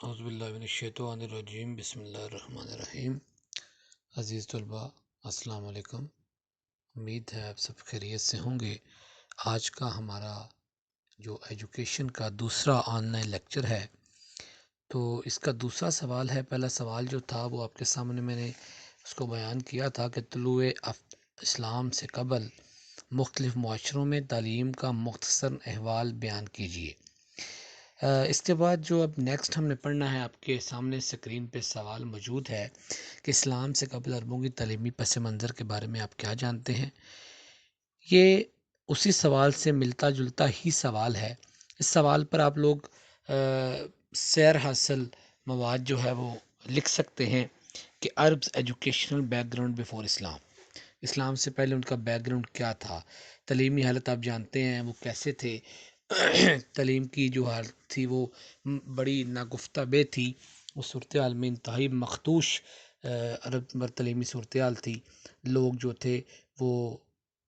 اعوذ باللہ من الشیطان الرجیم بسم اللہ الرحمن الرحیم۔ عزیز طلباء السلام علیکم، امید ہے آپ سب خیریت سے ہوں گے۔ آج کا ہمارا جو ایجوکیشن کا دوسرا آن لائن لیکچر ہے، تو اس کا دوسرا سوال ہے۔ پہلا سوال جو تھا وہ آپ کے سامنے میں نے اس کو بیان کیا تھا کہ طلوع اسلام سے قبل مختلف معاشروں میں تعلیم کا مختصر احوال بیان کیجیے۔ اس کے بعد جو اب نیکسٹ ہم نے پڑھنا ہے، آپ کے سامنے اسکرین پہ سوال موجود ہے کہ اسلام سے قبل عربوں کی تعلیمی پس منظر کے بارے میں آپ کیا جانتے ہیں۔ یہ اسی سوال سے ملتا جلتا ہی سوال ہے۔ اس سوال پر آپ لوگ سیر حاصل مواد جو ہے وہ لکھ سکتے ہیں کہ Arabs educational background before Islam, اسلام سے پہلے ان کا بیک گراؤنڈ کیا تھا، تعلیمی حالت آپ جانتے ہیں وہ کیسے تھے۔ تعلیم کی جو حالت تھی وہ بڑی ناگفتہ بے تھی، اس صورتحال میں انتہائی مخدوش عرب میں تعلیمی صورتحال تھی۔ لوگ جو تھے وہ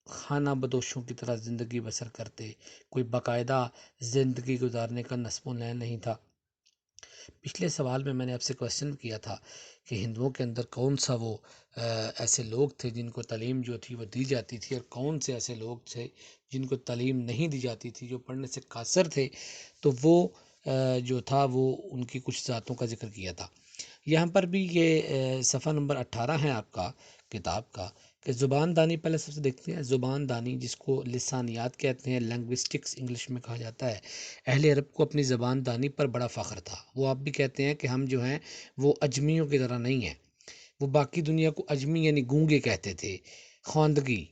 خانہ بدوشوں کی طرح زندگی بسر کرتے، کوئی باقاعدہ زندگی گزارنے کا نصب و نین نہیں تھا۔ پچھلے سوال میں نے آپ سے کویشچن کیا تھا کہ ہندوؤں کے اندر کون سا وہ ایسے لوگ تھے جن کو تعلیم جو تھی وہ دی جاتی تھی، اور کون سے ایسے لوگ تھے جن کو تعلیم نہیں دی جاتی تھی، جو پڑھنے سے قاصر تھے۔ تو وہ جو تھا وہ ان کی کچھ ذاتوں کا ذکر کیا تھا۔ یہاں پر بھی یہ صفحہ نمبر 18 ہے آپ کا کتاب کا، کہ زبان دانی پہلے سب سے دیکھتے ہیں۔ زبان دانی جس کو لسانیات کہتے ہیں، لنگوسٹکس انگلش میں کہا جاتا ہے، اہل عرب کو اپنی زبان دانی پر بڑا فخر تھا۔ وہ آپ بھی کہتے ہیں کہ ہم جو ہیں وہ اجمیوں کی طرح نہیں ہیں۔ وہ باقی دنیا کو اجمی یعنی گونگے کہتے تھے۔ خواندگی،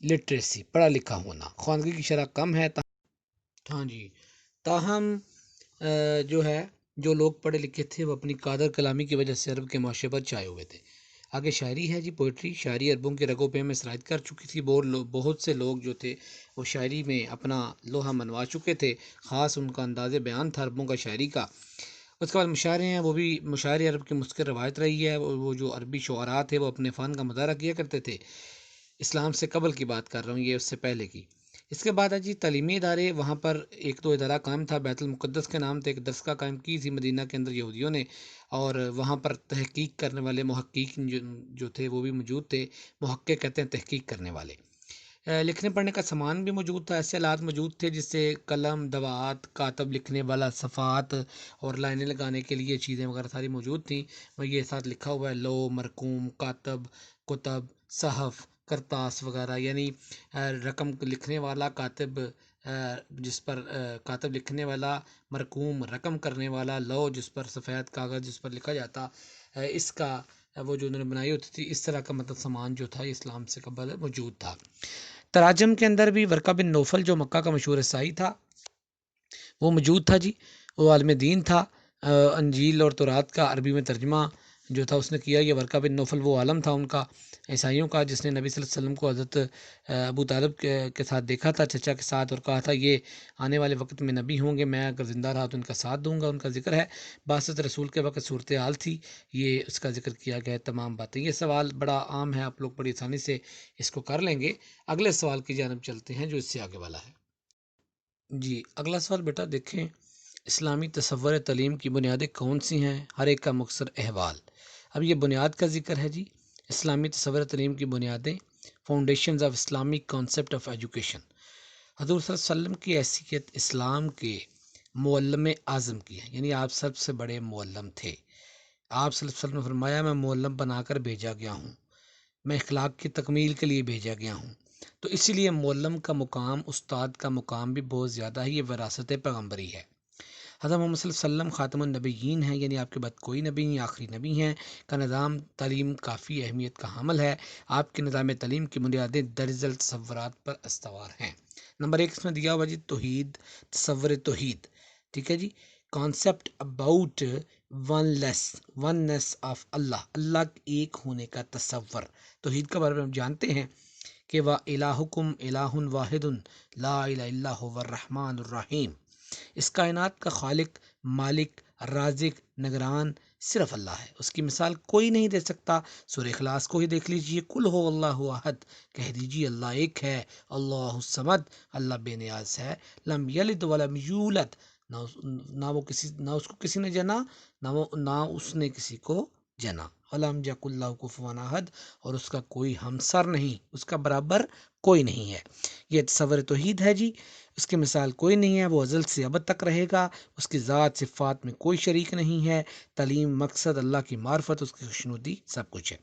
لٹریسی، پڑھا لکھا ہونا، خواندگی کی شرح کم ہے، ہاں جی، تاہم جو ہے جو لوگ پڑھے لکھے تھے وہ اپنی قادر کلامی کی وجہ سے عرب کے معاشرے پر چھائے ہوئے تھے۔ آگے شاعری ہے جی، پوئٹری۔ شاعری عربوں کے رگوں پہ میں سرایت کر چکی تھی۔ بہت سے لوگ جو تھے وہ شاعری میں اپنا لوہا منوا چکے تھے، خاص ان کا انداز بیان تھا عربوں کا شاعری کا۔ اس کے بعد مشاعرے ہیں، وہ بھی مشاعرے عرب کی مسکر روایت رہی ہے۔ وہ جو عربی شعراء تھے وہ اپنے فن کا مظاہرہ کیا کرتے تھے۔ اسلام سے قبل کی بات کر رہا ہوں، یہ اس سے پہلے کی۔ اس کے بعد ہے جی تعلیمی ادارے۔ وہاں پر ایک دو ادارہ قائم تھا، بیت المقدس کے نام سے ایک درسگاہ قائم کی تھی مدینہ کے اندر یہودیوں نے، اور وہاں پر تحقیق کرنے والے محقق جو تھے وہ بھی موجود تھے۔ محقق کہتے ہیں تحقیق کرنے والے۔ لکھنے پڑھنے کا سامان بھی موجود تھا، ایسے آلات موجود تھے جس سے قلم، دوات، کاتب لکھنے والا، صفحات اور لائنیں لگانے کے لیے چیزیں وغیرہ ساری موجود تھیں۔ وہ یہ ساتھ لکھا ہوا ہے، لو، مرقوم، کاتب، کتب، صحف، کرتاس وغیرہ، یعنی رقم لکھنے والا کاتب، جس پر کاتب لکھنے والا، مرقوم رقم کرنے والا، لو جس پر سفید کاغذ جس پر لکھا جاتا، اس کا وہ جو انہوں نے بنائی ہوتی تھی، اس طرح کا مطلب سامان جو تھا یہ اسلام سے قبل موجود تھا۔ تراجم کے اندر بھی ورقہ بن نوفل جو مکہ کا مشہور عیسائی تھا وہ موجود تھا جی، وہ عالم دین تھا۔ انجیل اور تورات کا عربی میں ترجمہ جو تھا اس نے کیا۔ یہ ورقہ بن نوفل وہ عالم تھا ان کا، عیسائیوں کا، جس نے نبی صلی اللہ علیہ وسلم کو حضرت ابو طالب کے ساتھ دیکھا تھا، چچا کے ساتھ، اور کہا تھا یہ آنے والے وقت میں نبی ہوں گے، میں اگر زندہ رہا تو ان کا ساتھ دوں گا۔ ان کا ذکر ہے۔ بعثت رسول کے وقت صورتحال تھی، یہ اس کا ذکر کیا گیا ہے، تمام باتیں۔ یہ سوال بڑا عام ہے، آپ لوگ بڑی آسانی سے اس کو کر لیں گے۔ اگلے سوال کی جانب چلتے ہیں جو اس سے آگے والا ہے جی۔ اگلا سوال بیٹا دیکھیں، اسلامی تصور تعلیم کی بنیادیں کون سی ہیں؟ ہر ایک کا مختصر احوال۔ اب یہ بنیاد کا ذکر ہے جی، اسلامی تصور تعلیم کی بنیادیں، foundations of Islamic concept of education. حضور صلی اللہ علیہ وسلم کی حیثیت اسلام کے معلم اعظم کی ہے، یعنی آپ سب سے بڑے معلم تھے۔ آپ صلی اللہ علیہ وسلم نے فرمایا میں معلم بنا کر بھیجا گیا ہوں، میں اخلاق کی تکمیل کے لیے بھیجا گیا ہوں۔ تو اسی لیے معلم کا مقام، استاد کا مقام بھی بہت زیادہ ہے، یہ وراثت پیغمبری ہے۔ حضرت محمد صلی اللہ علیہ وسلم خاتم النبیین ہیں، یعنی آپ کے بعد کوئی نبی نہیں، آخری نبی ہیں۔ کا نظام تعلیم کافی اہمیت کا حامل ہے۔ آپ کے نظام تعلیم کی بنیادیں درج تصورات پر استوار ہیں۔ نمبر 1 اس میں دیا ہوا جی توحید، تصور توحید، ٹھیک ہے جی۔ کانسیپٹ اباؤٹ وننس آف اللہ، اللہ ایک ہونے کا تصور۔ توحید کے بارے میں ہم جانتے ہیں کہ وَإِلَٰهُكُمْ إِلَٰهٌ وَاحِدٌ لَا إِلَٰهَ إِلَّا هُوَ الرَّحْمَٰنُ الرَّحِيمُ۔ اس کائنات کا خالق، مالک، رازق، نگران صرف اللہ ہے، اس کی مثال کوئی نہیں دے سکتا۔ سورہ اخلاص کو ہی دیکھ لیجئے، قُلْ هُوَ اللَّهُ أَحَدٌ، کہہ دیجئے اللہ ایک ہے، اللہ الصمد، اللہ بے نیاز ہے، لم یلد ولم یولد، نہ اس کو کسی نے جنا، نہ اس نے کسی کو جنا۔ وَلَمْ يَكُنْ لَهُ كُفُوًا أَحَدٌ، اور اس کا کوئی ہمسر نہیں، اس کا برابر کوئی نہیں ہے۔ یہ تصور توحید ہے جی، اس کی مثال کوئی نہیں ہے، وہ ازل سے ابد تک رہے گا، اس کی ذات صفات میں کوئی شریک نہیں ہے، تعلیم، مقصد، اللہ کی معرفت، اس کی خوشنودی، سب کچھ ہے۔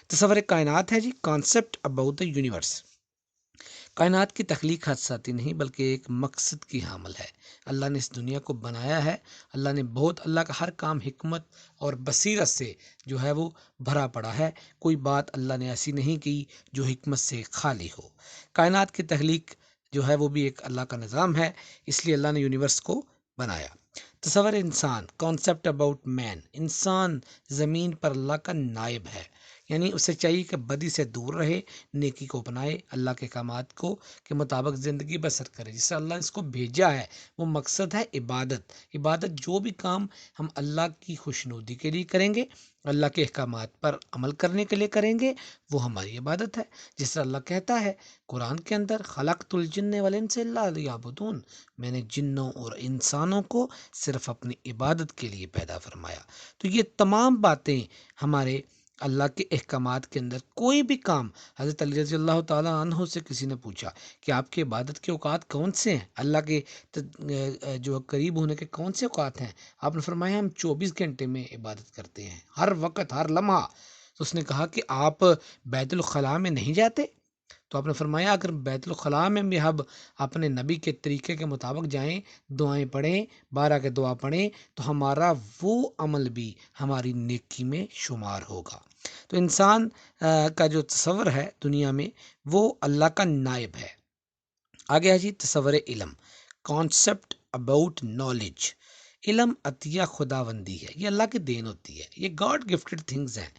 تصور کائنات ہے جی، کانسیپٹ اباؤٹ دا یونیورس۔ کائنات کی تخلیق حادثاتی نہیں بلکہ ایک مقصد کی حامل ہے۔ اللہ نے اس دنیا کو بنایا ہے، اللہ کا ہر کام حکمت اور بصیرت سے جو ہے وہ بھرا پڑا ہے، کوئی بات اللہ نے ایسی نہیں کی جو حکمت سے خالی ہو۔ کائنات کی تخلیق جو ہے وہ بھی ایک اللہ کا نظام ہے، اس لیے اللہ نے یونیورس کو بنایا۔ تصور انسان، کانسیپٹ اباؤٹ مین۔ انسان زمین پر اللہ کا نائب ہے، یعنی اسے چاہیے کہ بدی سے دور رہے، نیکی کو اپنائے، اللہ کے احکامات کو کے مطابق زندگی بسر کرے، جس سے اللہ نے اس کو بھیجا ہے۔ وہ مقصد ہے عبادت۔ عبادت جو بھی کام ہم اللہ کی خوشنودی کے لیے کریں گے، اللہ کے احکامات پر عمل کرنے کے لیے کریں گے، وہ ہماری عبادت ہے۔ جس سے اللہ کہتا ہے قرآن کے اندر، خلقت الجن والانس الا لیعبدون، میں نے جنوں اور انسانوں کو صرف اپنی عبادت کے لیے پیدا فرمایا۔ تو یہ تمام باتیں ہمارے اللہ کے احکامات کے اندر، کوئی بھی کام، حضرت علی رضی اللہ تعالیٰ عنہ سے کسی نے پوچھا کہ آپ کے عبادت کے اوقات کون سے ہیں، اللہ کے جو قریب ہونے کے کون سے اوقات ہیں؟ آپ نے فرمایا ہم 24 گھنٹے میں عبادت کرتے ہیں، ہر وقت، ہر لمحہ۔ تو اس نے کہا کہ آپ بیت الخلاء میں نہیں جاتے؟ تو آپ نے فرمایا اگر بیت الخلاء میں بھی ہم اپنے نبی کے طریقے کے مطابق جائیں، دعائیں پڑھیں، 12 کے دعا پڑھیں، تو ہمارا وہ عمل بھی ہماری نیکی میں شمار ہوگا۔ تو انسان کا جو تصور ہے دنیا میں، وہ اللہ کا نائب ہے۔ آگے ہے جی تصور علم، کانسیپٹ اباؤٹ نالج۔ علم عطیہ خداوندی ہے، یہ اللہ کی دین ہوتی ہے، یہ گاڈ گفٹڈ تھنگز ہیں۔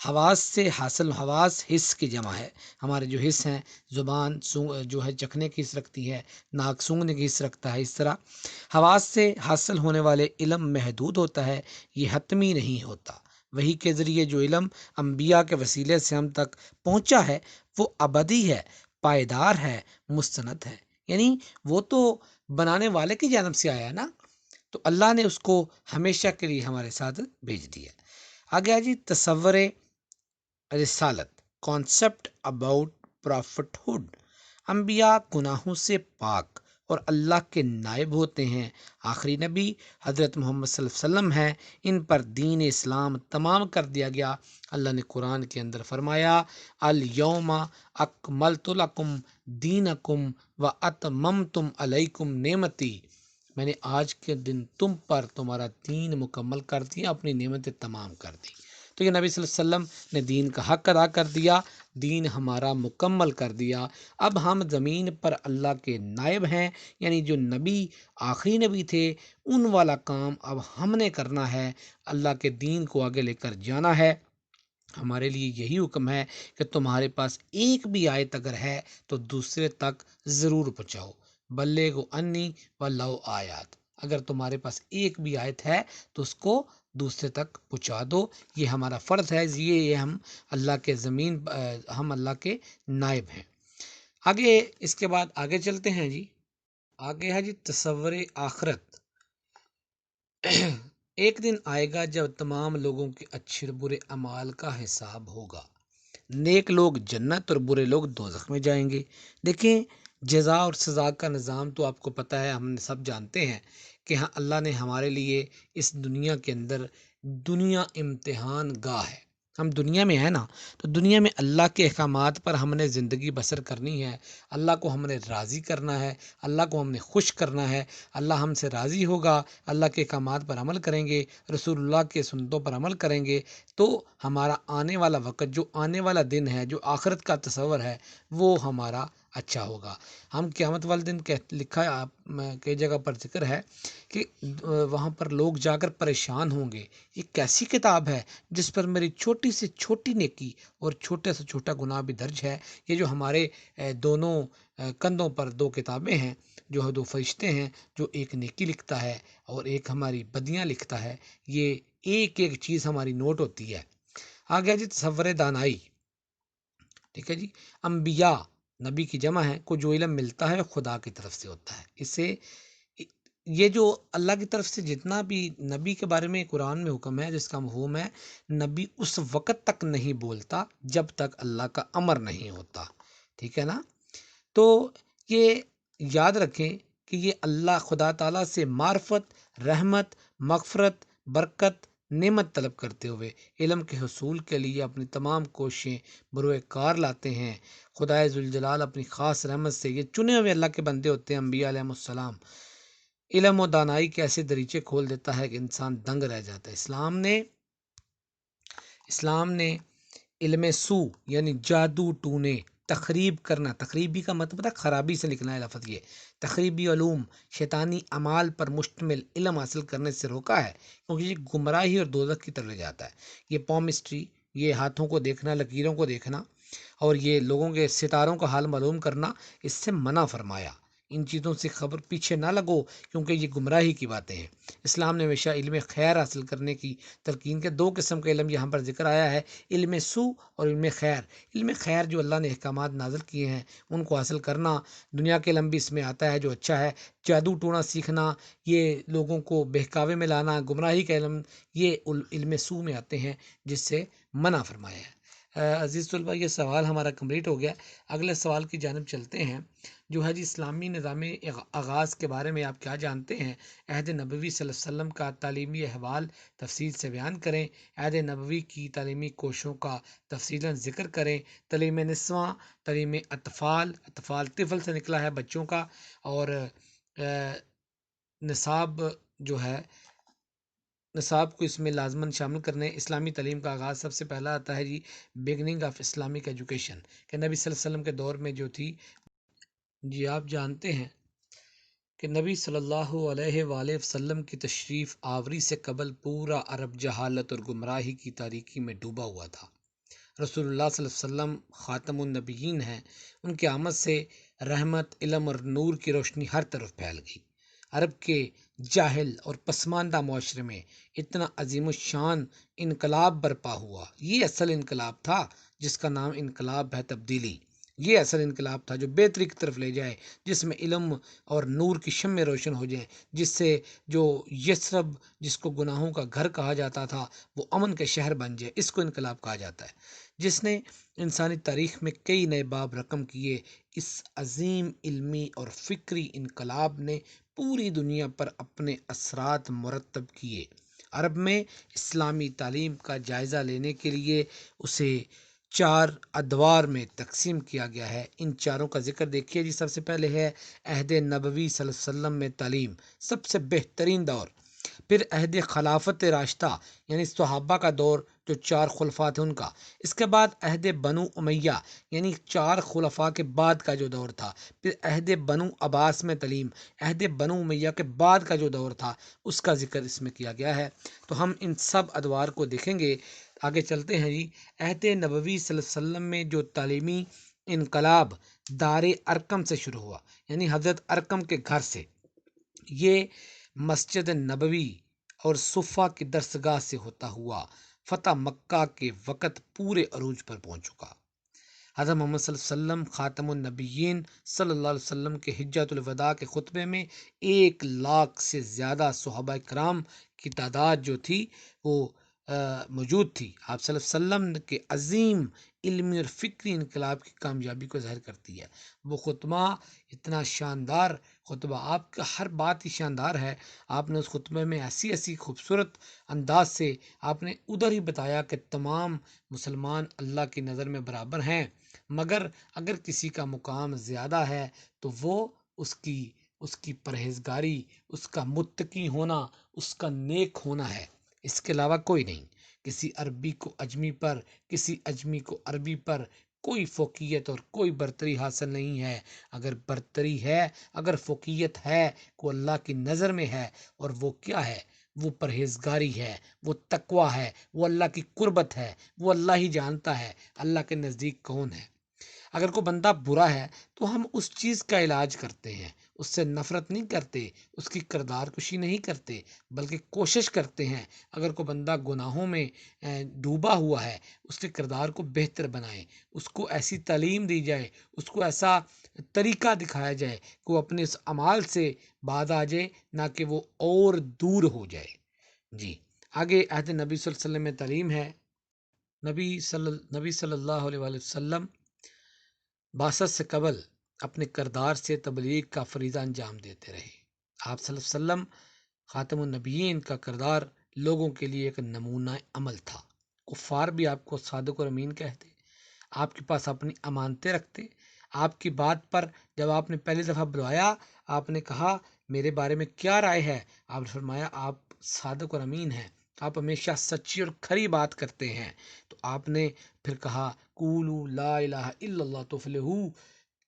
حواس سے حاصل، حواس حص کی جمع ہے، ہمارے جو حص ہیں، زبان جو ہے چکھنے کی حص رکھتی ہے، ناک سونگھنے کی حص رکھتا ہے، اس طرح حواس سے حاصل ہونے والے علم محدود ہوتا ہے، یہ حتمی نہیں ہوتا۔ وحی کے ذریعے جو علم انبیاء کے وسیلے سے ہم تک پہنچا ہے، وہ ابدی ہے، پائیدار ہے، مستند ہے، یعنی وہ تو بنانے والے کی جانب سے آیا نا، تو اللہ نے اس کو ہمیشہ کے لیے ہمارے ساتھ بھیج دیا۔ آگے جی تصور رسالت، کانسیپٹ اباؤٹ پرافٹ ہوڈ۔ انبیاء گناہوں سے پاک اور اللہ کے نائب ہوتے ہیں، آخری نبی حضرت محمد صلی اللہ علیہ وسلم ہیں، ان پر دین اسلام تمام کر دیا گیا۔ اللہ نے قرآن کے اندر فرمایا الیوم اکملت لکم دینکم واتممت علیکم نعمتی، میں نے آج کے دن تم پر تمہارا دین مکمل کر دیا، اپنی نعمتیں تمام کر دی۔ تو یہ نبی صلی اللہ علیہ وسلم نے دین کا حق ادا کر دیا، دین ہمارا مکمل کر دیا۔ اب ہم زمین پر اللہ کے نائب ہیں، یعنی جو نبی آخری نبی تھے ان والا کام اب ہم نے کرنا ہے، اللہ کے دین کو آگے لے کر جانا ہے۔ ہمارے لیے یہی حکم ہے کہ تمہارے پاس ایک بھی آیت اگر ہے تو دوسرے تک ضرور پہنچاؤ، بلغوا انی ولو آیات، اگر تمہارے پاس ایک بھی آیت ہے تو اس کو دوسرے تک پہنچا دو، یہ ہمارا فرض ہے، یہ ہم اللہ کے ہم اللہ کے نائب ہیں۔ آگے اس کے بعد آگے چلتے ہیں جی، آگے ہے جی تصور آخرت۔ ایک دن آئے گا جب تمام لوگوں کے اچھے اور برے اعمال کا حساب ہوگا، نیک لوگ جنت اور برے لوگ دوزخ میں جائیں گے۔ دیکھیں جزا اور سزا کا نظام تو آپ کو پتہ ہے، ہم نے سب جانتے ہیں کہ ہاں اللہ نے ہمارے لیے اس دنیا کے اندر، دنیا امتحان گاہ ہے، ہم دنیا میں ہیں نا، تو دنیا میں اللہ کے احکامات پر ہم نے زندگی بسر کرنی ہے، اللہ کو ہم نے راضی کرنا ہے، اللہ کو ہم نے خوش کرنا ہے، اللہ ہم سے راضی ہوگا، اللہ کے احکامات پر عمل کریں گے، رسول اللہ کے سنتوں پر عمل کریں گے، تو ہمارا آنے والا وقت، جو آنے والا دن ہے، جو آخرت کا تصور ہے، وہ ہمارا اچھا ہوگا۔ ہم قیامت والے دن لکھا ہے، کئی جگہ پر ذکر ہے کہ وہاں پر لوگ جا کر پریشان ہوں گے، یہ کیسی کتاب ہے جس پر میری چھوٹی سے چھوٹی نیکی اور چھوٹے سے چھوٹا گناہ بھی درج ہے۔ یہ جو ہمارے دونوں کندھوں پر دو کتابیں ہیں، جو دو فرشتے ہیں، جو ایک نیکی لکھتا ہے اور ایک ہماری بدیاں لکھتا ہے، یہ ایک ایک چیز ہماری نوٹ ہوتی ہے۔ آگے جی تصور دانائی، ٹھیک ہے جی، انبیاء نبی کی جمع ہے، کو جو علم ملتا ہے وہ خدا کی طرف سے ہوتا ہے، اسے یہ جو اللہ کی طرف سے جتنا بھی نبی کے بارے میں قرآن میں حکم ہے، جس کا مفہوم ہے، نبی اس وقت تک نہیں بولتا جب تک اللہ کا امر نہیں ہوتا، ٹھیک ہے نا؟ تو یہ یاد رکھیں کہ یہ اللہ خدا تعالیٰ سے معرفت، رحمت، مغفرت، برکت، نعمت طلب کرتے ہوئے علم کے حصول کے لیے اپنی تمام کوششیں بروئے کار لاتے ہیں۔ خدائے ذوالجلال اپنی خاص رحمت سے یہ چنے ہوئے اللہ کے بندے ہوتے ہیں، انبیاء علیہ السلام، علم و دانائی کے ایسے دریچے کھول دیتا ہے کہ انسان دنگ رہ جاتا ہے۔ اسلام نے علم سو یعنی جادو ٹونے، تخریب کرنا، تخریبی کا مطلب ہے خرابی سے نکلا ہے لفظ، یہ تخریبی علوم، شیطانی اعمال پر مشتمل علم حاصل کرنے سے روکا ہے، کیونکہ یہ گمراہی اور دوزخ کی طرف لے جاتا ہے۔ یہ پومسٹری، یہ ہاتھوں کو دیکھنا، لکیروں کو دیکھنا، اور یہ لوگوں کے ستاروں کا حال معلوم کرنا، اس سے منع فرمایا۔ ان چیزوں سے خبر پیچھے نہ لگو، کیونکہ یہ گمراہی کی باتیں ہیں۔ اسلام نے ہمیشہ علم خیر حاصل کرنے کی تلقین کے دو قسم کا علم یہاں پر ذکر آیا ہے، علم سو اور علم خیر۔ علم خیر جو اللہ نے احکامات نازل کیے ہیں ان کو حاصل کرنا، دنیا کے علم بھی اس میں آتا ہے جو اچھا ہے۔ جادو ٹونا سیکھنا، یہ لوگوں کو بہکاوے میں لانا، گمراہی کا علم، یہ علم سو میں آتے ہیں، جس سے منع فرمایا ہے۔ عزیز طلبہ، یہ سوال ہمارا کمپلیٹ ہو گیا۔ اگلے سوال کی جانب چلتے ہیں، جو ہے جی اسلامی نظام آغاز کے بارے میں آپ کیا جانتے ہیں؟ عہد نبوی صلی اللہ علیہ وسلم کا تعلیمی احوال تفصیل سے بیان کریں۔ عہد نبوی کی تعلیمی کوششوں کا تفصیلاً ذکر کریں۔ تعلیم نسواں، تعلیم اطفال، طفل سے نکلا ہے بچوں کا، اور نصاب جو ہے، نصاب کو اس میں لازماً شامل کرنے۔ اسلامی تعلیم کا آغاز سب سے پہلا آتا ہے جی بگننگ آف اسلامک ایجوکیشن، کہ نبی صلی اللہ علیہ وسلم کے دور میں جو تھی، جی آپ جانتے ہیں کہ نبی صلی اللہ علیہ وآلہ وسلم کی تشریف آوری سے قبل پورا عرب جہالت اور گمراہی کی تاریکی میں ڈوبا ہوا تھا۔ رسول اللہ صلی اللہ علیہ وسلم خاتم النبیین ہیں، ان کی آمد سے رحمت، علم اور نور کی روشنی ہر طرف پھیل گئی۔ عرب کے جاہل اور پسماندہ معاشرے میں اتنا عظیم الشان انقلاب برپا ہوا۔ یہ اصل انقلاب تھا جس کا نام انقلاب ہے تبدیلی۔ یہ اصل انقلاب تھا جو بہتری کی طرف لے جائے، جس میں علم اور نور کی شمع روشن ہو جائیں، جس سے جو یثرب، جس کو گناہوں کا گھر کہا جاتا تھا، وہ امن کے شہر بن جائے۔ اس کو انقلاب کہا جاتا ہے، جس نے انسانی تاریخ میں کئی نئے باب رقم کیے۔ اس عظیم علمی اور فکری انقلاب نے پوری دنیا پر اپنے اثرات مرتب کیے۔ عرب میں اسلامی تعلیم کا جائزہ لینے کے لیے اسے 4 ادوار میں تقسیم کیا گیا ہے۔ ان چاروں کا ذکر دیکھیے جی۔ سب سے پہلے ہے عہد نبوی صلی اللہ علیہ وسلم میں تعلیم، سب سے بہترین دور۔ پھر عہد خلافت راشدہ یعنی صحابہ کا دور، جو 4 خلفاء تھے ان کا۔ اس کے بعد عہد بنو امیہ یعنی 4 خلفاء کے بعد کا جو دور تھا۔ پھر عہد بنو عباس میں تعلیم، عہد بنو امیہ کے بعد کا جو دور تھا اس کا ذکر اس میں کیا گیا ہے۔ تو ہم ان سب ادوار کو دیکھیں گے۔ آگے چلتے ہیں جی۔ عہد نبوی صلی اللہ علیہ وسلم میں جو تعلیمی انقلاب دار ارقم سے شروع ہوا، یعنی حضرت ارقم کے گھر سے، یہ مسجد نبوی اور صفہ کی درسگاہ سے ہوتا ہوا فتح مکہ کے وقت پورے عروج پر پہنچ چکا۔ حضرت محمد صلی اللہ علیہ وسلم خاتم النبیین صلی اللہ علیہ وسلم کے حجۃ الوداع کے خطبے میں 1 لاکھ سے زیادہ صحابہ کرام کی تعداد جو تھی وہ موجود تھی۔ آپ صلی اللہ علیہ وسلم کے عظیم علمی اور فکری انقلاب کی کامیابی کو ظاہر کرتی ہے۔ وہ خطبہ اتنا شاندار خطبہ، آپ کا ہر بات ہی شاندار ہے۔ آپ نے اس خطبے میں ایسی خوبصورت انداز سے آپ نے ادھر ہی بتایا کہ تمام مسلمان اللہ کی نظر میں برابر ہیں، مگر اگر کسی کا مقام زیادہ ہے تو وہ اس کی پرہیزگاری، اس کا متقی ہونا، اس کا نیک ہونا ہے، اس کے علاوہ کوئی نہیں۔ کسی عربی کو اجمی پر، کسی اجمی کو عربی پر کوئی فوقیت اور کوئی برتری حاصل نہیں ہے۔ اگر برتری ہے، اگر فوقیت ہے، وہ اللہ کی نظر میں ہے، اور وہ کیا ہے؟ وہ پرہیزگاری ہے، وہ تقوی ہے، وہ اللہ کی قربت ہے، وہ اللہ ہی جانتا ہے اللہ کے نزدیک کون ہے۔ اگر کوئی بندہ برا ہے تو ہم اس چیز کا علاج کرتے ہیں، اس سے نفرت نہیں کرتے، اس کی کردار کشی نہیں کرتے، بلکہ کوشش کرتے ہیں اگر کوئی بندہ گناہوں میں ڈوبا ہوا ہے اس کے کردار کو بہتر بنائیں، اس کو ایسی تعلیم دی جائے، اس کو ایسا طریقہ دکھایا جائے کہ وہ اپنے اس اعمال سے باز آ جائے، نہ کہ وہ اور دور ہو جائے۔ جی آگے عہد نبی صلی اللہ علیہ وسلم میں تعلیم ہے۔ نبی صلی اللہ علیہ وآلہ وسلم بعثت سے قبل اپنے کردار سے تبلیغ کا فریضہ انجام دیتے رہے۔ آپ صلی اللہ علیہ وسلم خاتم النبیین کا کردار لوگوں کے لیے ایک نمونہ عمل تھا۔ کفار بھی آپ کو صادق اور امین کہتے، آپ کے پاس اپنی امانتیں رکھتے۔ آپ کی بات پر جب آپ نے پہلی دفعہ بلوایا، آپ نے کہا میرے بارے میں کیا رائے ہے؟ آپ نے فرمایا آپ صادق اور امین ہیں، آپ ہمیشہ سچی اور کھری بات کرتے ہیں۔ تو آپ نے پھر کہا قولوا لا الہ الا اللہ تفلحوا،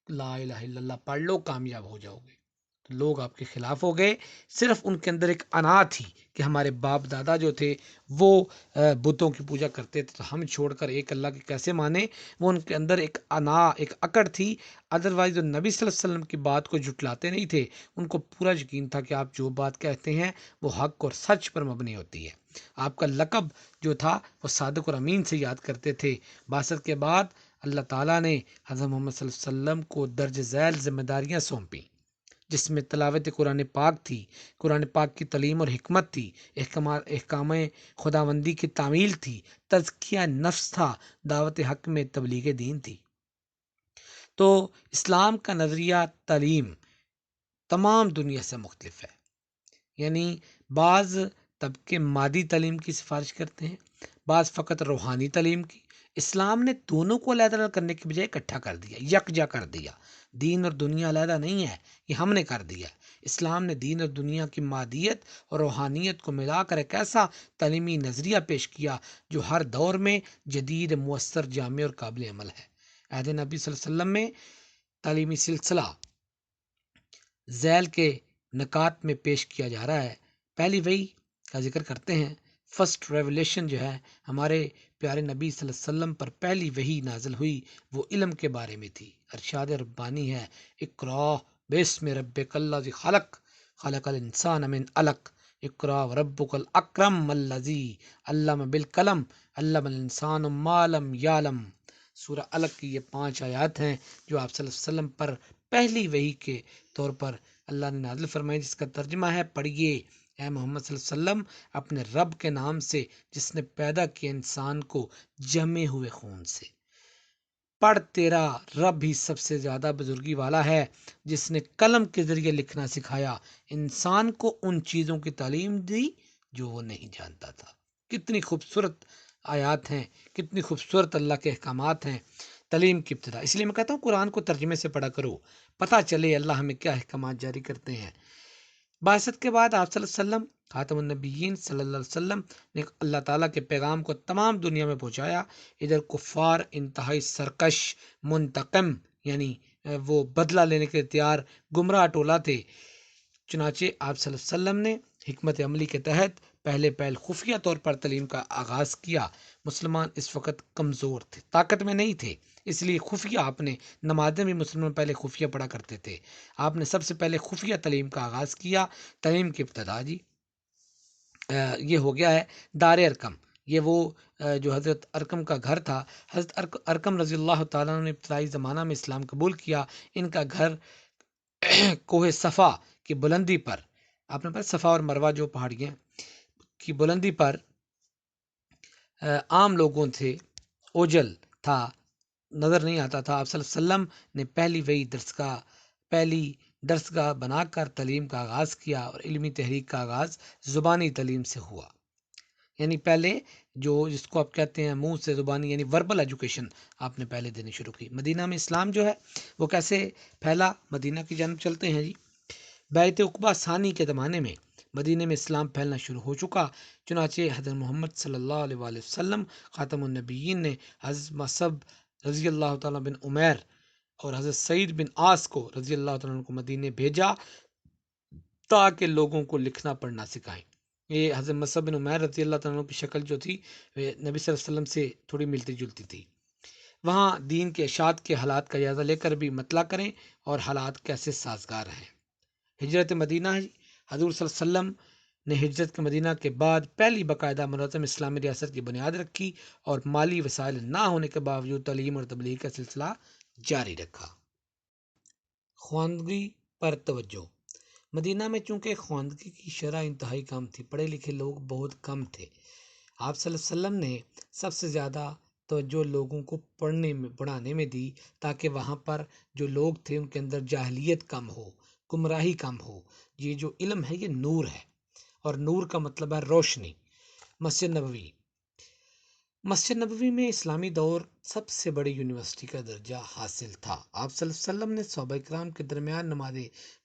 لا الہ الا اللہ پڑھ لو کامیاب ہو جاؤ گے۔ تو لوگ آپ کے خلاف ہو گئے، صرف ان کے اندر ایک انا تھی کہ ہمارے باپ دادا جو تھے وہ بتوں کی پوجا کرتے تھے تو ہم چھوڑ کر ایک اللہ کے کیسے مانے، وہ ان کے اندر ایک انا، ایک اکڑ تھی۔ ادروائز جو نبی صلی اللہ علیہ وسلم کی بات کو جھٹلاتے نہیں تھے، ان کو پورا یقین تھا کہ آپ جو بات کہتے ہیں وہ حق اور سچ پر مبنی ہوتی ہے۔ آپ کا لقب جو تھا وہ صادق اور امین سے یاد کرتے تھے۔ بعثت کے بعد اللہ تعالیٰ نے حضرت محمد صلی اللہ علیہ وسلم کو درج ذیل ذمہ داریاں سونپیں، جس میں تلاوت قرآن پاک تھی، قرآن پاک کی تعلیم اور حکمت تھی، احکام خداوندی کی تعمیل تھی، تزکیہ نفس تھا، دعوت حق میں تبلیغ دین تھی۔ تو اسلام کا نظریہ تعلیم تمام دنیا سے مختلف ہے۔ یعنی بعض طبقے مادی تعلیم کی سفارش کرتے ہیں، بعض فقط روحانی تعلیم کی۔ اسلام نے دونوں کو علیحدہ کرنے کے بجائے اکٹھا کر دیا، یکجا کر دیا۔ دین اور دنیا علیحدہ نہیں ہے، یہ ہم نے کر دیا۔ اسلام نے دین اور دنیا کی مادیت اور روحانیت کو ملا کر ایک ایسا تعلیمی نظریہ پیش کیا جو ہر دور میں جدید، مؤثر، جامع اور قابل عمل ہے۔ عہد نبی صلی اللہ علیہ وسلم میں تعلیمی سلسلہ ذیل کے نکات میں پیش کیا جا رہا ہے۔ پہلی وحی کا ذکر کرتے ہیں۔ فرسٹ ریولیشن جو ہے ہمارے پیارے نبی صلی اللہ علیہ وسلم پر پہلی وحی نازل ہوئی وہ علم کے بارے میں تھی۔ ارشاد ربانی ہے اقرا بسم ربک الذی خلق، خلق الانسان من علق، اقرا وربک الاکرم الذی علم بالقلم، علم الانسان ما لم یعلم۔ سورہ علق کی یہ 5 آیات ہیں جو آپ صلی اللہ علیہ وسلم پر پہلی وحی کے طور پر اللہ نے نازل فرمائی، جس کا ترجمہ ہے پڑھیے اے محمد صلی اللہ علیہ وسلم اپنے رب کے نام سے جس نے پیدا کیا انسان کو جمے ہوئے خون سے۔ پڑھ تیرا رب ہی سب سے زیادہ بزرگی والا ہے جس نے قلم کے ذریعے لکھنا سکھایا، انسان کو ان چیزوں کی تعلیم دی جو وہ نہیں جانتا تھا۔ کتنی خوبصورت آیات ہیں، کتنی خوبصورت اللہ کے احکامات ہیں۔ تعلیم کی ابتدا، اس لیے میں کہتا ہوں قرآن کو ترجمے سے پڑھا کرو، پتہ چلے اللہ ہمیں کیا احکامات جاری کرتے ہیں۔ بعثت کے بعد آپ صلی اللہ علیہ وسلم خاتم النبیین صلی اللہ علیہ وسلم نے اللہ تعالیٰ کے پیغام کو تمام دنیا میں پہنچایا۔ ادھر کفار انتہائی سرکش، منتقم، یعنی وہ بدلہ لینے کے تیار گمراہ ٹولہ تھے۔ چنانچہ آپ صلی اللہ علیہ وسلم نے حکمت عملی کے تحت پہلے خفیہ طور پر تعلیم کا آغاز کیا۔ مسلمان اس وقت کمزور تھے، طاقت میں نہیں تھے، اس لیے خفیہ آپ نے نمازیں بھی مسلمان پہلے خفیہ پڑھا کرتے تھے۔ آپ نے سب سے پہلے خفیہ تعلیم کا آغاز کیا۔ تعلیم کی ابتدا جی یہ ہو گیا ہے دار ارقم، یہ وہ جو حضرت ارقم کا گھر تھا۔ حضرت ارقم رضی اللہ تعالیٰ نے ابتدائی زمانہ میں اسلام قبول کیا۔ ان کا گھر کوہ صفا کی بلندی پر، آپ نے پتا صفا اور مروہ جو پہاڑیاں کی بلندی پر عام لوگوں سے اوجل تھا، نظر نہیں آتا تھا۔ آپ صلی اللہ علیہ وسلم نے پہلی درسگاہ بنا کر تعلیم کا آغاز کیا اور علمی تحریک کا آغاز زبانی تعلیم سے ہوا۔ یعنی پہلے جس کو آپ کہتے ہیں منہ سے زبانی، یعنی وربل ایجوکیشن آپ نے پہلے دینی شروع کی۔ مدینہ میں اسلام جو ہے وہ کیسے پھیلا، مدینہ کی جانب چلتے ہیں جی۔ بیعت عقبہ ثانی کے زمانے میں مدینہ میں اسلام پھیلنا شروع ہو چکا۔ چنانچہ حضرت محمد صلی اللہ علیہ وآلہ وسلم خاتم النبیین نے حضرت مصعب رضی اللہ تعالیٰ بن عمیر اور حضرت سعید بن عاص کو رضی اللہ تعالیٰ عنہ کو مدینہ بھیجا تاکہ لوگوں کو لکھنا پڑھنا سکھائیں۔ یہ حضرت مصعب بن عمیر رضی اللہ تعالیٰ عنہ کی شکل جو تھی نبی صلی اللہ علیہ وسلم سے تھوڑی ملتی جلتی تھی۔ وہاں دین کے اشاعت کے حالات کا جائزہ لے کر بھی مطلع کریں اور حالات کیسے سازگار ہیں۔ ہجرت مدینہ ہے، حضور صلی اللہ علیہ وسلم نے ہجرت کے مدینہ کے بعد پہلی باقاعدہ منظم اسلامی ریاست کی بنیاد رکھی اور مالی وسائل نہ ہونے کے باوجود تعلیم اور تبلیغ کا سلسلہ جاری رکھا۔ خواندگی پر توجہ۔ مدینہ میں چونکہ خواندگی کی شرح انتہائی کم تھی، پڑھے لکھے لوگ بہت کم تھے، آپ صلی اللہ علیہ وسلم نے سب سے زیادہ توجہ لوگوں کو پڑھانے میں دی تاکہ وہاں پر جو لوگ تھے ان کے اندر جاہلیت کم ہو، گمراہی کم ہو۔ یہ جو علم ہے یہ نور ہے، اور نور کا مطلب ہے روشنی۔ مسجد نبوی۔ مسجد نبوی میں اسلامی دور سب سے بڑی یونیورسٹی کا درجہ حاصل تھا۔ آپ صلی اللہ علیہ وسلم نے صحابہ کرام کے درمیان نماز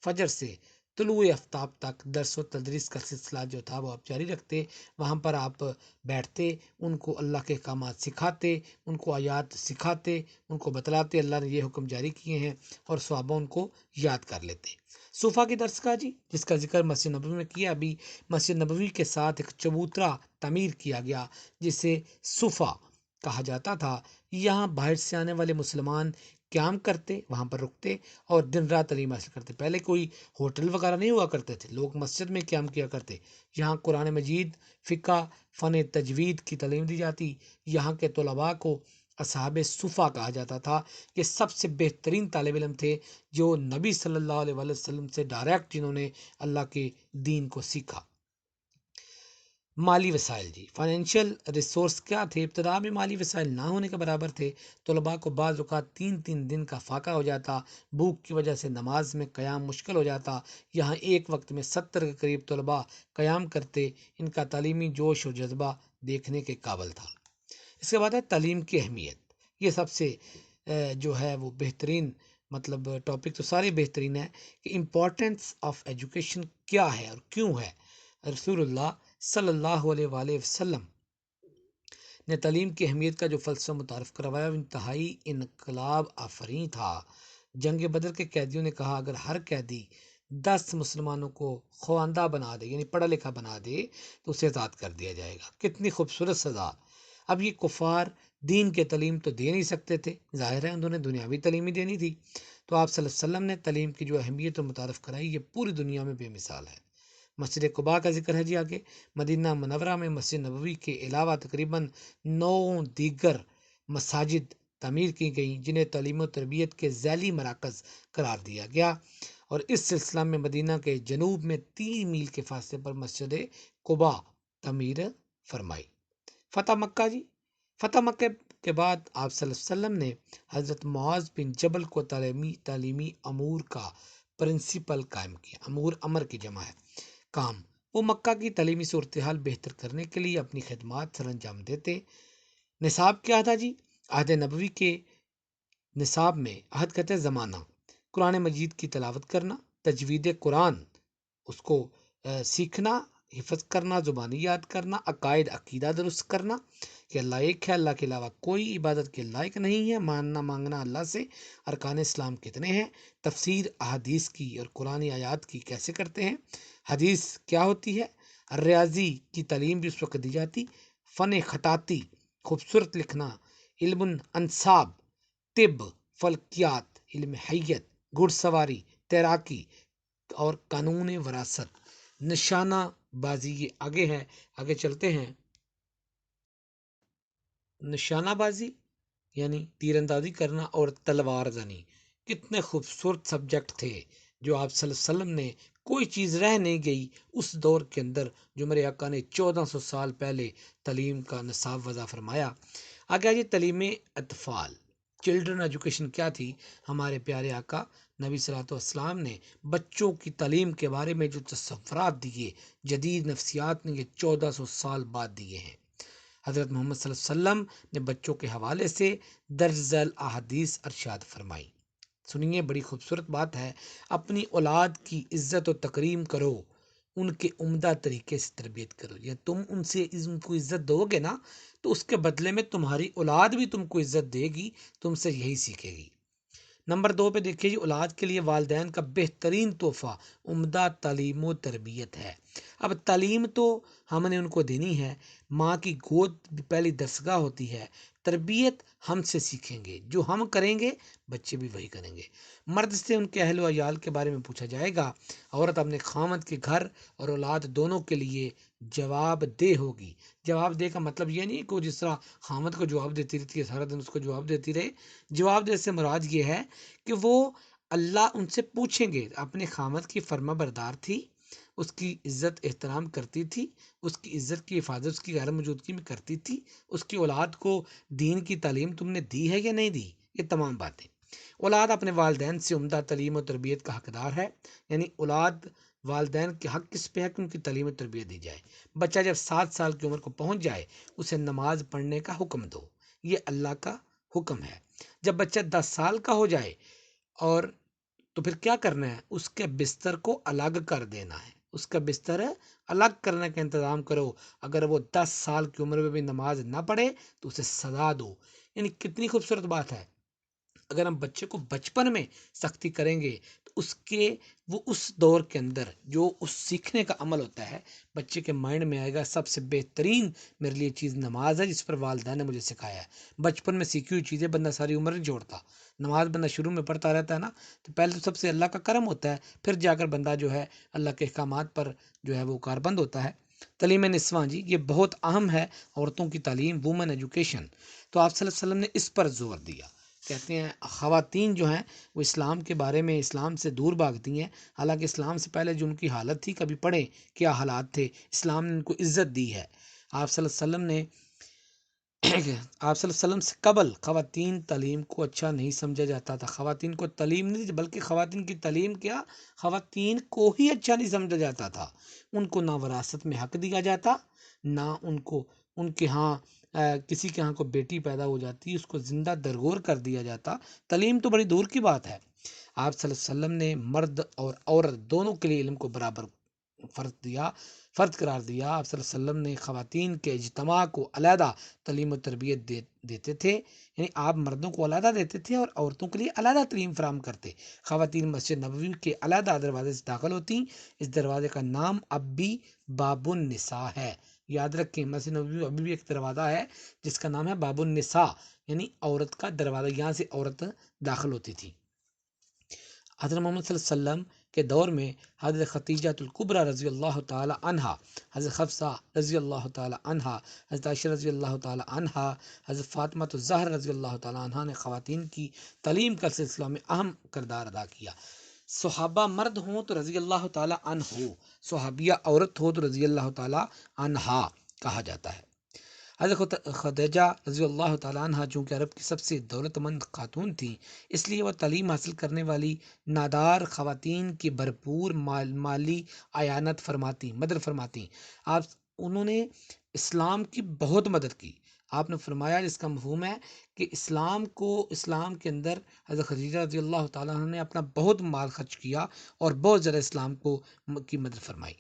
فجر سے طلوع آفتاب تک درس و تدریس کا سلسلہ جو تھا وہ آپ جاری رکھتے۔ وہاں پر آپ بیٹھتے، ان کو اللہ کے احکامات سکھاتے، ان کو آیات سکھاتے، ان کو بتلاتے اللہ نے یہ حکم جاری کیے ہیں، اور صحابہ ان کو یاد کر لیتے۔ صوفہ کی درس گاہ جی، جس کا ذکر مسجد نبوی میں کیا، ابھی مسجد نبوی کے ساتھ ایک چبوترا تعمیر کیا گیا جسے صوفہ کہا جاتا تھا۔ یہاں باہر سے آنے والے مسلمان قیام کرتے، وہاں پر رکتے اور دن رات تعلیم حاصل کرتے۔ پہلے کوئی ہوٹل وغیرہ نہیں ہوا کرتے تھے، لوگ مسجد میں قیام کیا کرتے۔ یہاں قرآن مجید، فقہ، فن تجوید کی تعلیم دی جاتی۔ یہاں کے طلباء کو اصحاب صفہ کہا جاتا تھا۔ یہ سب سے بہترین طالب علم تھے جو نبی صلی اللہ علیہ وسلم سے ڈائریکٹ جنہوں نے اللہ کے دین کو سیکھا۔ مالی وسائل جی، فائنینشیل ریسورس کیا تھے؟ ابتدا میں مالی وسائل نہ ہونے کے برابر تھے۔ طلباء کو بعض اوقات 3 دن کا فاقہ ہو جاتا، بھوک کی وجہ سے نماز میں قیام مشکل ہو جاتا۔ یہاں ایک وقت میں 70 کے قریب طلباء قیام کرتے۔ ان کا تعلیمی جوش اور جذبہ دیکھنے کے قابل تھا۔ اس کے بعد ہے تعلیم کی اہمیت۔ یہ سب سے جو ہے وہ بہترین، مطلب ٹاپک تو سارے بہترین ہے کہ امپورٹنس آف ایجوکیشن کیا ہے اور کیوں ہے۔ رسول اللہ صلی اللہ علیہ وآلہ وسلم نے تعلیم کی اہمیت کا جو فلسفہ متعارف کروایا وہ انتہائی انقلاب آفرین تھا۔ جنگ بدر کے قیدیوں نے کہا اگر ہر قیدی 10 مسلمانوں کو خواندہ بنا دے، یعنی پڑھا لکھا بنا دے، تو اسے آزاد کر دیا جائے گا۔ کتنی خوبصورت سزا۔ اب یہ کفار دین کے تعلیم تو دے نہیں سکتے تھے، ظاہر ہے انہوں نے دنیاوی تعلیم ہی دینی تھی، تو آپ صلی اللہ علیہ وسلم نے تعلیم کی جو اہمیت اور متعارف کرائی یہ پوری دنیا میں بے مثال ہے۔ مسجد قباء کا ذکر ہے جی آگے۔ مدینہ منورہ میں مسجد نبوی کے علاوہ تقریباً 9 دیگر مساجد تعمیر کی گئیں جنہیں تعلیم و تربیت کے ذیلی مراکز قرار دیا گیا، اور اس سلسلہ میں مدینہ کے جنوب میں 3 میل کے فاصلے پر مسجد قباء تعمیر فرمائی۔ فتح مکہ جی، فتح مکہ کے بعد آپ صلی اللہ علیہ وسلم نے حضرت معاذ بن جبل کو تعلیمی امور کا پرنسپل قائم کیا۔ امور امر کی جمع ہے، کام۔ وہ مکہ کی تعلیمی صورتحال بہتر کرنے کے لیے اپنی خدمات سر انجام دیتے۔ نصاب کیا تھا جی؟ عہد نبوی کے نصاب میں، عہد کہتے ہیں زمانہ، قرآن مجید کی تلاوت کرنا، تجوید قرآن اس کو سیکھنا، حفظ کرنا، زبانی یاد کرنا، عقائد عقیدہ درست کرنا کہ اللہ ایک ہے، اللہ کے علاوہ کوئی عبادت کے لائق نہیں ہے، ماننا مانگنا اللہ سے، ارکان اسلام کتنے ہیں، تفسیر احادیث کی اور قرآنی آیات کی کیسے کرتے ہیں، حدیث کیا ہوتی ہے، ریاضی کی تعلیم بھی اس وقت دی جاتی، فن خطاطی، خوبصورت لکھنا، علم انصاب، طب، فلکیات، علم حیت، گھڑ سواری، تیراکی اور قانون وراثت، نشانہ بازی، یہ آگے ہے، آگے چلتے ہیں۔ نشانہ بازی یعنی تیر اندازی کرنا اور تلوار زنی، کتنے خوبصورت سبجیکٹ تھے جو آپ صلی اللہ علیہ وسلم نے، کوئی چیز رہ نہیں گئی اس دور کے اندر جو میرے آقا نے 1400 سال پہلے تعلیم کا نصاب وضع فرمایا۔ آگے آجیے تعلیم اطفال، چلڈرن ایجوکیشن کیا تھی؟ ہمارے پیارے آقا نبی صلی اللہ علیہ وسلم نے بچوں کی تعلیم کے بارے میں جو تصورات دیے، جدید نفسیات نے یہ 1400 سال بعد دیے ہیں۔ حضرت محمد صلی اللہ علیہ وسلم نے بچوں کے حوالے سے درج ذیل احادیث ارشاد فرمائی۔ سنیے، بڑی خوبصورت بات ہے، اپنی اولاد کی عزت و تکریم کرو، ان کے عمدہ طریقے سے تربیت کرو، یا تم ان کو عزت دو گے نا تو اس کے بدلے میں تمہاری اولاد بھی تم کو عزت دے گی، تم سے یہی سیکھے گی۔ نمبر 2 پہ دیکھیے جی، اولاد کے لیے والدین کا بہترین تحفہ عمدہ تعلیم و تربیت ہے۔ اب تعلیم تو ہم نے ان کو دینی ہے، ماں کی گود پہلی درسگاہ ہوتی ہے، تربیت ہم سے سیکھیں گے، جو ہم کریں گے بچے بھی وہی کریں گے۔ مرد سے ان کے اہل و عیال کے بارے میں پوچھا جائے گا، عورت اپنے خامد کے گھر اور اولاد دونوں کے لیے جواب دہ ہوگی۔ جواب دہ کا مطلب یہ نہیں کہ وہ جس طرح خامد کو جواب دیتی رہتی ہے سارا دن اس کو جواب دیتی رہے، جواب دہ سے مراد یہ ہے کہ وہ اللہ ان سے پوچھیں گے، اپنے خامد کی فرما بردار تھی، اس کی عزت احترام کرتی تھی، اس کی عزت کی حفاظت اس کی غیر موجودگی میں کرتی تھی، اس کی اولاد کو دین کی تعلیم تم نے دی ہے یا نہیں دی، یہ تمام باتیں۔ اولاد اپنے والدین سے عمدہ تعلیم و تربیت کا حقدار ہے، یعنی اولاد والدین کے حق کس پہ ہے کہ ان کی تعلیم و تربیت دی جائے۔ بچہ جب 7 سال کی عمر کو پہنچ جائے اسے نماز پڑھنے کا حکم دو، یہ اللہ کا حکم ہے۔ جب بچہ 10 سال کا ہو جائے اور تو پھر کیا کرنا ہے، اس کے بستر کو الگ کر دینا ہے، اس کا بستر الگ کرنے کا انتظام کرو۔ اگر وہ 10 سال کی عمر میں بھی نماز نہ پڑھے تو اسے سزا دو۔ یعنی کتنی خوبصورت بات ہے، اگر ہم بچے کو بچپن میں سختی کریں گے تو وہ اس دور کے اندر جو اس سیکھنے کا عمل ہوتا ہے بچے کے مائنڈ میں آئے گا، سب سے بہترین میرے لیے چیز نماز ہے جس پر والدین نے مجھے سکھایا ہے۔ بچپن میں سیکھی ہوئی چیزیں بندہ ساری عمر نہیں جوڑتا، نماز بندہ شروع میں پڑھتا رہتا ہے نا، تو پہلے تو سب سے اللہ کا کرم ہوتا ہے، پھر جا کر بندہ جو ہے اللہ کے احکامات پر جو ہے وہ کاربند ہوتا ہے۔ تعلیم نسواں جی، یہ بہت اہم ہے، عورتوں کی تعلیم، وومن ایجوکیشن۔ تو آپ صلی اللہ علیہ وسلم نے اس پر زور دیا۔ کہتے ہیں خواتین جو ہیں وہ اسلام کے بارے میں اسلام سے دور بھاگتی ہیں، حالانکہ اسلام سے پہلے جو ان کی حالت تھی، کبھی پڑھیں کیا حالات تھے، اسلام نے ان کو عزت دی ہے۔ آپ صلی اللہ علیہ وسلم نے آپ صلی اللہ علیہ وسلم سے قبل خواتین تعلیم کو اچھا نہیں سمجھا جاتا تھا، خواتین کو تعلیم نہیں، بلکہ خواتین کی تعلیم کیا، خواتین کو ہی اچھا نہیں سمجھا جاتا تھا۔ ان کو نہ وراثت میں حق دیا جاتا، نہ ان کے ہاں کسی کے ہاں کو بیٹی پیدا ہو جاتی اس کو زندہ درگور کر دیا جاتا۔ تعلیم تو بڑی دور کی بات ہے۔ آپ صلی اللہ علیہ وسلم نے مرد اور عورت دونوں کے لیے علم کو برابر فرض قرار دیا۔ آپ صلی اللہ علیہ وسلم نے خواتین کے اجتماع کو علیحدہ تعلیم و تربیت دیتے تھے، یعنی آپ مردوں کو علیحدہ دیتے تھے اور عورتوں کے لیے علیحدہ تعلیم فراہم کرتے۔ خواتین مسجد نبوی کے علیحدہ دروازے سے داخل ہوتی، اس دروازے کا نام اب بھی باب النساء ہے۔ یاد رکھیں، مسجد نبوی ابھی بھی ایک دروازہ ہے جس کا نام ہے باب النساء، یعنی عورت کا دروازہ، یہاں سے عورت داخل ہوتی تھی۔ حضرت محمد صلی اللہ علیہ وسلم کے دور میں حضرت خدیجہ الکبریٰ رضی اللہ تعالی عنہا، حضرت حفصہ رضی اللہ تعالی عنہا، حضرت عائشہ رضی اللہ تعالی عنہا، حضرت فاطمہ الزہرا رضی اللہ تعالی عنہا نے خواتین کی تعلیم کا سلسلہ میں اہم کردار ادا کیا۔ صحابہ مرد ہوں تو رضی اللہ تعالی عنہ، صحابیہ عورت ہو تو رضی اللہ تعالی عنہا کہا جاتا ہے۔ حضرت خدیجہ رضی اللہ تعالیٰ عنہ چونکہ عرب کی سب سے دولت مند خاتون تھیں، اس لیے وہ تعلیم حاصل کرنے والی نادار خواتین کی بھرپور مالی مدد فرماتی۔ انہوں نے اسلام کی بہت مدد کی۔ آپ نے فرمایا، جس کا مفہوم ہے کہ اسلام کے اندر حضرت خدیجہ رضی اللہ تعالیٰ عنہ نے اپنا بہت مال خرچ کیا اور بہت زیادہ اسلام کی مدد فرمائی۔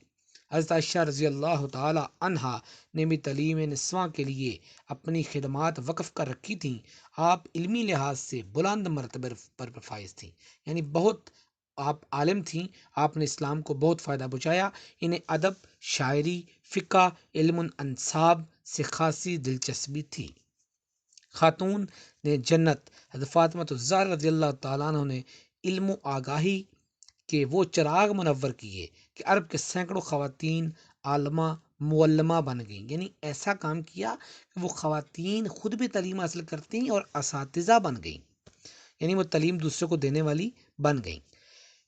حضرت عائشہ رضی اللہ تعالی عنہا نے بھی تعلیم نسواں کے لیے اپنی خدمات وقف کر رکھی تھیں۔ آپ علمی لحاظ سے بلند مرتبہ پر فائز تھیں، یعنی بہت آپ عالم تھیں، آپ نے اسلام کو بہت فائدہ پہنچایا۔ انہیں ادب، شاعری، فقہ، علم انصاب سے خاصی دلچسپی تھی۔ خاتون نے جنت حضرت فاطمہ الزہرا رضی اللہ تعالیٰ عنہ نے علم و آگاہی کہ وہ چراغ منور کیے کہ عرب کے سینکڑوں خواتین عالمہ معلمہ بن گئیں، یعنی ایسا کام کیا کہ وہ خواتین خود بھی تعلیم حاصل کرتی اور اساتذہ بن گئیں، یعنی وہ تعلیم دوسرے کو دینے والی بن گئیں۔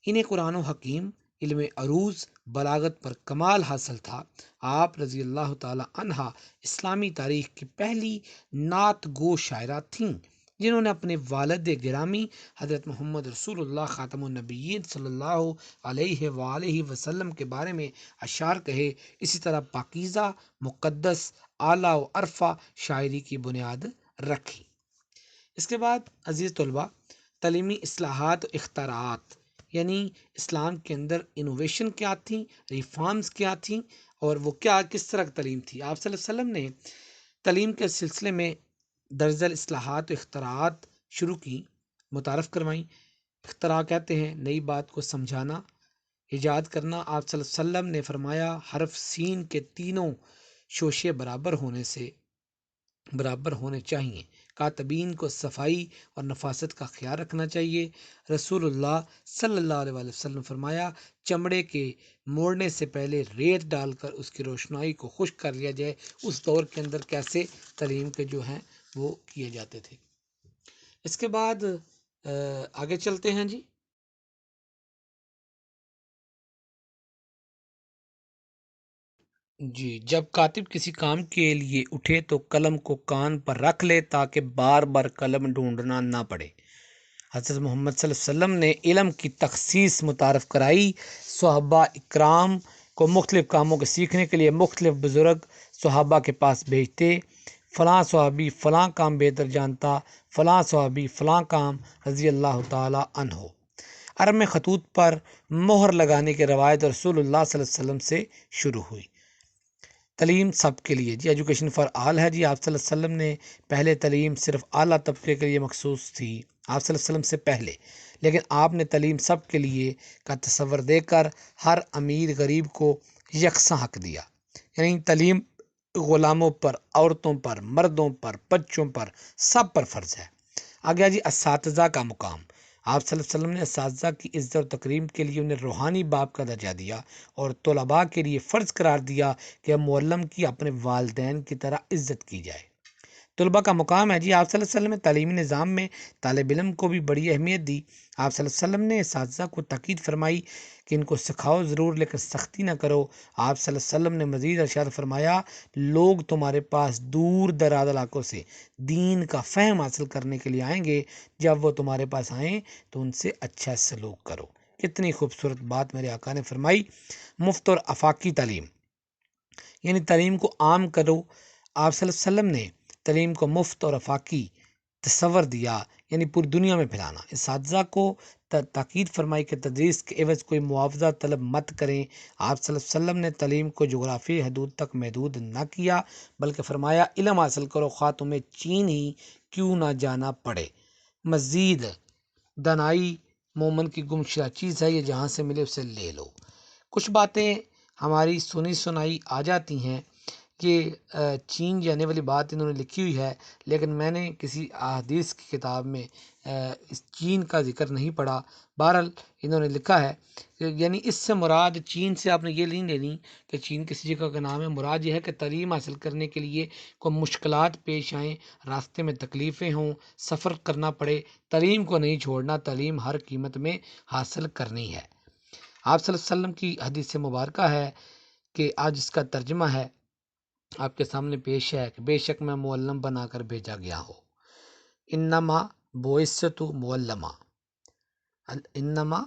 انہیں قرآن و حکیم، علم عروض، بلاغت پر کمال حاصل تھا۔ آپ رضی اللہ تعالی عنہ اسلامی تاریخ کی پہلی نعت گو شاعرہ تھیں جنہوں نے اپنے والد گرامی حضرت محمد رسول اللہ خاتم النبیین صلی اللہ علیہ وآلہ وسلم کے بارے میں اشعار کہے۔ اسی طرح پاکیزہ، مقدس، اعلیٰ و عرفہ شاعری کی بنیاد رکھی۔ اس کے بعد عزیز طلبہ، تعلیمی اصلاحات و اختراعات، یعنی اسلام کے اندر انوویشن کیا تھیں، ریفارمز کیا تھیں، اور وہ کس طرح تعلیم تھی۔ آپ صلی اللہ علیہ وسلم نے تعلیم کے سلسلے میں درجل اصلاحات و اختراعات شروع کی، متعارف کروائیں۔ اختراع کہتے ہیں نئی بات کو سمجھانا، ایجاد کرنا۔ آپ صلی اللہ علیہ وسلم نے فرمایا حرف سین کے تینوں شوشے برابر ہونے چاہیے۔ کاتبین کو صفائی اور نفاست کا خیال رکھنا چاہیے۔ رسول اللہ صلی اللہ علیہ وسلم فرمایا چمڑے کے موڑنے سے پہلے ریت ڈال کر اس کی روشنائی کو خشک کر لیا جائے۔ اس دور کے اندر کیسے تلیم کے جو ہیں وہ کیے جاتے تھے۔ اس کے بعد آگے چلتے ہیں جی۔ جب کاتب کسی کام کے لیے اٹھے تو قلم کو کان پر رکھ لے تاکہ بار بار قلم ڈھونڈنا نہ پڑے۔ حضرت محمد صلی اللہ علیہ وسلم نے علم کی تخصیص متعارف کرائی۔ صحابہ اکرام کو مختلف کاموں کے سیکھنے کے لیے مختلف بزرگ صحابہ کے پاس بھیجتے۔ فلاں صحابی فلاں کام بہتر جانتا، فلاں صحابی فلاں کام، رضی اللہ تعالی عنہ۔ عرب میں خطوط پر مہر لگانے کی روایت رسول اللہ صلی اللہ علیہ وسلم سے شروع ہوئی۔ تعلیم سب کے لیے جی، ایجوکیشن فار آل ہے جی۔ آپ صلی اللہ علیہ وسلم نے پہلے تعلیم صرف اعلیٰ طبقے کے لیے مخصوص تھی، آپ صلی اللہ علیہ وسلم سے پہلے، لیکن آپ نے تعلیم سب کے لیے کا تصور دے کر ہر امیر غریب کو یکساں حق دیا۔ یعنی تعلیم غلاموں پر، عورتوں پر، مردوں پر، بچوں پر، سب پر فرض ہے۔ آگیا جی اساتذہ کا مقام۔ آپ صلی اللہ علیہ وسلم نے اساتذہ کی عزت و تکریم کے لیے انہیں روحانی باپ کا درجہ دیا اور طلباء کے لیے فرض قرار دیا کہ معلم کی اپنے والدین کی طرح عزت کی جائے۔ طلباء کا مقام ہے جی۔ آپ صلی اللہ علیہ وسلم نے تعلیمی نظام میں طالب علم کو بھی بڑی اہمیت دی۔ آپ صلی اللہ علیہ وسلم نے اساتذہ کو تاکید فرمائی کہ ان کو سکھاؤ ضرور لیکن سختی نہ کرو۔ آپ صلی اللہ علیہ وسلم نے مزید ارشاد فرمایا لوگ تمہارے پاس دور دراز علاقوں سے دین کا فہم حاصل کرنے کے لیے آئیں گے، جب وہ تمہارے پاس آئیں تو ان سے اچھا سلوک کرو۔ کتنی خوبصورت بات میرے آقا نے فرمائی۔ مفت اور آفاقی تعلیم، یعنی تعلیم کو عام کرو۔ آپ صلی اللہ علیہ وسلم نے تعلیم کو مفت اور آفاقی تصور دیا، یعنی پوری دنیا میں پھیلانا۔ اساتذہ کو تاکید فرمائی کہ تدریس کے عوض کوئی معاوضہ طلب مت کریں۔ آپ صلی اللہ علیہ وسلم نے تعلیم کو جغرافی حدود تک محدود نہ کیا بلکہ فرمایا علم حاصل کرو خواہ تمہیں چین ہی کیوں نہ جانا پڑے۔ مزید دانائی مومن کی گمشدہ چیز ہے، یہ جہاں سے ملے اسے لے لو۔ کچھ باتیں ہماری سنی سنائی آ جاتی ہیں کہ چین جانے والی بات انہوں نے لکھی ہوئی ہے، لیکن میں نے کسی احادیث کی کتاب میں اس چین کا ذکر نہیں پڑھا۔ بہرحال انہوں نے لکھا ہے یعنی اس سے مراد چین سے آپ نے یہ نہیں لینی کہ چین کسی جگہ کا نام ہے، مراد یہ ہے کہ تعلیم حاصل کرنے کے لیے کوئی مشکلات پیش آئیں، راستے میں تکلیفیں ہوں، سفر کرنا پڑے، تعلیم کو نہیں چھوڑنا، تعلیم ہر قیمت میں حاصل کرنی ہے۔ آپ صلی اللہ علیہ وسلم کی حدیث مبارکہ ہے کہ آج اس کا ترجمہ ہے آپ کے سامنے پیش ہے کہ بے شک میں معلم بنا کر بھیجا گیا ہوں۔ انما بعثت معلما، انما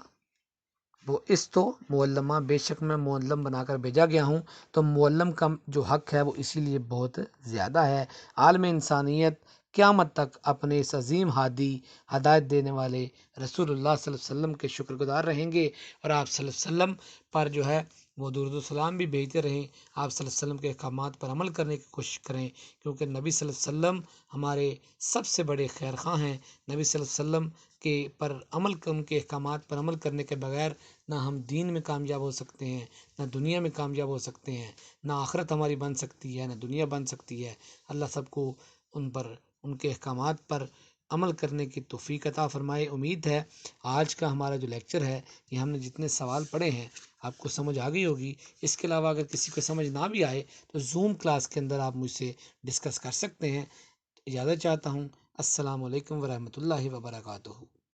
بعثت معلما، بے شک میں معلم بنا کر بھیجا گیا ہوں۔ تو معلم کا جو حق ہے وہ اسی لیے بہت زیادہ ہے۔ عالم انسانیت قیامت تک اپنے اس عظیم ہادی ہدایت دینے والے رسول اللہ صلی اللہ علیہ وسلم کے شکر گزار رہیں گے، اور آپ صلی اللہ علیہ وسلم پر جو ہے وہ درود و سلام بھی بھیجتے رہیں۔ آپ صلی اللہ علیہ وسلم کے احکامات پر عمل کرنے کی کوشش کریں، کیونکہ نبی صلی اللہ علیہ وسلم ہمارے سب سے بڑے خیر خواہ ہیں۔ نبی صلی اللہ علیہ وسلم کے پر عمل ان کے احکامات پر عمل کرنے کے بغیر نہ ہم دین میں کامیاب ہو سکتے ہیں، نہ دنیا میں کامیاب ہو سکتے ہیں، نہ آخرت ہماری بن سکتی ہے، نہ دنیا بن سکتی ہے۔ اللہ سب کو ان کے احکامات پر عمل کرنے کی توفیق عطا فرمائے۔ امید ہے آج کا ہمارا جو لیکچر ہے، یہ ہم نے جتنے سوال پڑھے ہیں آپ کو سمجھ آ گئی ہوگی۔ اس کے علاوہ اگر کسی کو سمجھ نہ بھی آئے تو زوم کلاس کے اندر آپ مجھ سے ڈسکس کر سکتے ہیں۔ اجازت چاہتا ہوں۔ السلام علیکم ورحمۃ اللہ وبرکاتہ۔